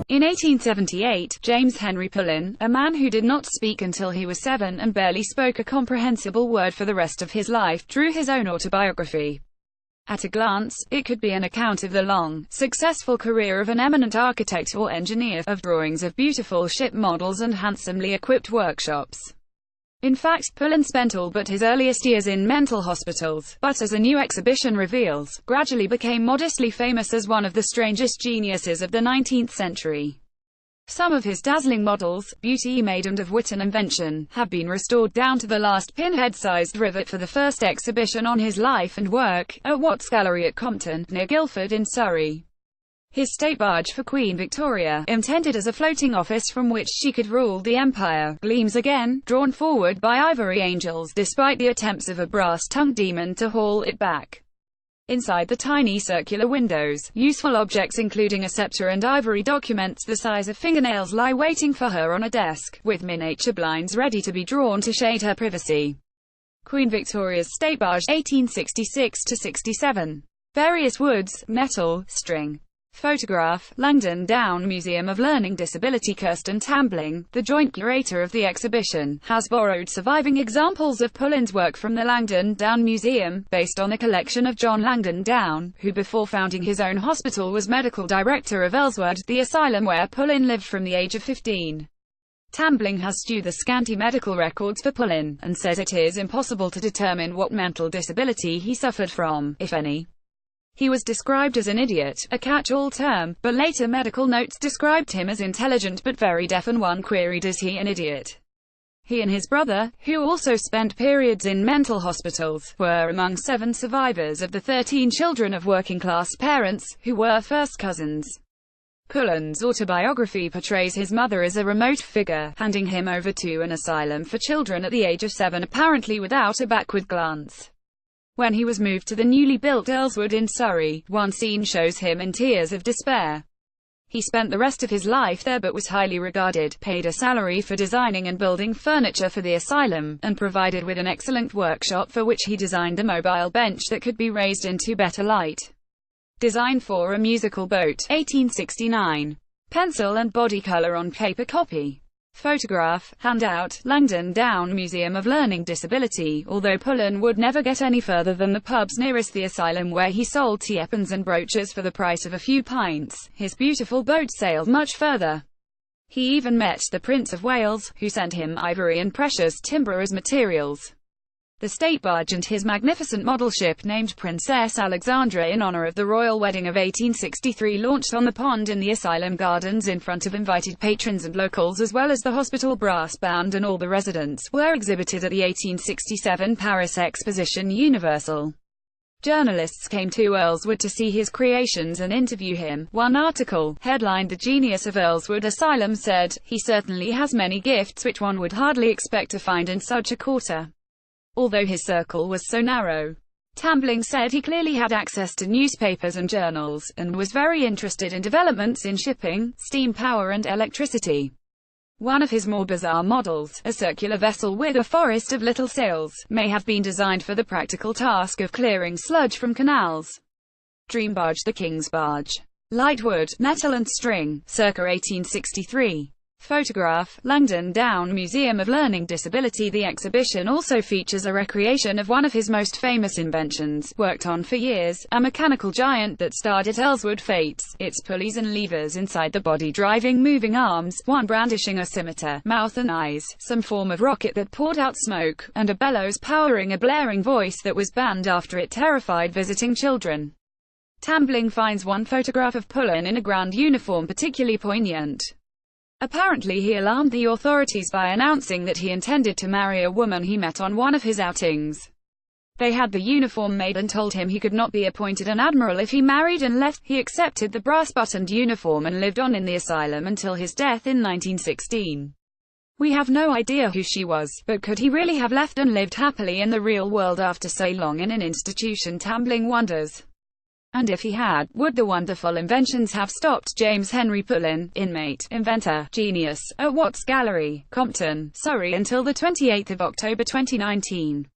In 1878, James Henry Pullen, a man who did not speak until he was 7 and barely spoke a comprehensible word for the rest of his life, drew his own autobiography. At a glance, it could be an account of the long, successful career of an eminent architect or engineer, of drawings of beautiful ship models and handsomely equipped workshops. In fact, Pullen spent all but his earliest years in mental hospitals, but as a new exhibition reveals, gradually became modestly famous as one of the strangest geniuses of the 19th century. Some of his dazzling models, beauty-made and of wit and invention, have been restored down to the last pinhead-sized rivet for the first exhibition on his life and work, at Watts Gallery at Compton, near Guildford in Surrey. His state barge for Queen Victoria, intended as a floating office from which she could rule the empire, gleams again, drawn forward by ivory angels, despite the attempts of a brass-tongued demon to haul it back. Inside the tiny circular windows, useful objects including a scepter and ivory documents the size of fingernails lie waiting for her on a desk, with miniature blinds ready to be drawn to shade her privacy. Queen Victoria's State Barge, 1866–67. Various woods, metal, string. Photograph, Langdon Down Museum of Learning Disability. Kirsten Tambling, the joint curator of the exhibition, has borrowed surviving examples of Pullen's work from the Langdon Down Museum, based on a collection of John Langdon Down, who before founding his own hospital was medical director of Ellswood, the asylum where Pullen lived from the age of 15. Tambling has studied the scanty medical records for Pullen, and says it is impossible to determine what mental disability he suffered from, if any. He was described as an idiot, a catch-all term, but later medical notes described him as intelligent but very deaf, and one queried, is he an idiot? He and his brother, who also spent periods in mental hospitals, were among 7 survivors of the 13 children of working-class parents, who were first cousins. Pullen's autobiography portrays his mother as a remote figure, handing him over to an asylum for children at the age of 7, apparently without a backward glance. When he was moved to the newly built Ellswood in Surrey, one scene shows him in tears of despair. He spent the rest of his life there but was highly regarded, paid a salary for designing and building furniture for the asylum, and provided with an excellent workshop for which he designed a mobile bench that could be raised into better light. Design for a musical boat, 1869. Pencil and body color on paper copy. Photograph, handout, Langdon Down Museum of Learning Disability. Although Pullen would never get any further than the pubs nearest the asylum where he sold tea-aprons and brooches for the price of a few pints, his beautiful boat sailed much further. He even met the Prince of Wales, who sent him ivory and precious timber as materials. The state barge and his magnificent model ship named Princess Alexandra in honor of the royal wedding of 1863 launched on the pond in the asylum gardens in front of invited patrons and locals, as well as the hospital brass band and all the residents, were exhibited at the 1867 Paris Exposition Universelle. Journalists came to Ellswood to see his creations and interview him. One article, headlined "The Genius of Ellswood Asylum," said, "He certainly has many gifts which one would hardly expect to find in such a quarter." Although his circle was so narrow. Tambling said he clearly had access to newspapers and journals, and was very interested in developments in shipping, steam power and electricity. One of his more bizarre models, a circular vessel with a forest of little sails, may have been designed for the practical task of clearing sludge from canals. Dream Barge, the King's Barge. Light wood, metal and string, circa 1863. Photograph, Langdon Down Museum of Learning Disability. The exhibition also features a recreation of one of his most famous inventions, worked on for years, a mechanical giant that starred at Ellswood Fates, its pulleys and levers inside the body driving moving arms, one brandishing a scimitar, mouth and eyes, some form of rocket that poured out smoke, and a bellows powering a blaring voice that was banned after it terrified visiting children. Tambling finds one photograph of Pullen in a grand uniform particularly poignant. Apparently he alarmed the authorities by announcing that he intended to marry a woman he met on one of his outings. They had the uniform made and told him he could not be appointed an admiral if he married and left. He accepted the brass-buttoned uniform and lived on in the asylum until his death in 1916. We have no idea who she was, but could he really have left and lived happily in the real world after so long in an institution? Tambling wonders. And if he had, would the wonderful inventions have stopped? James Henry Pullen, inmate, inventor, genius, at Watts Gallery, Compton, Surrey until the 28th of October 2019.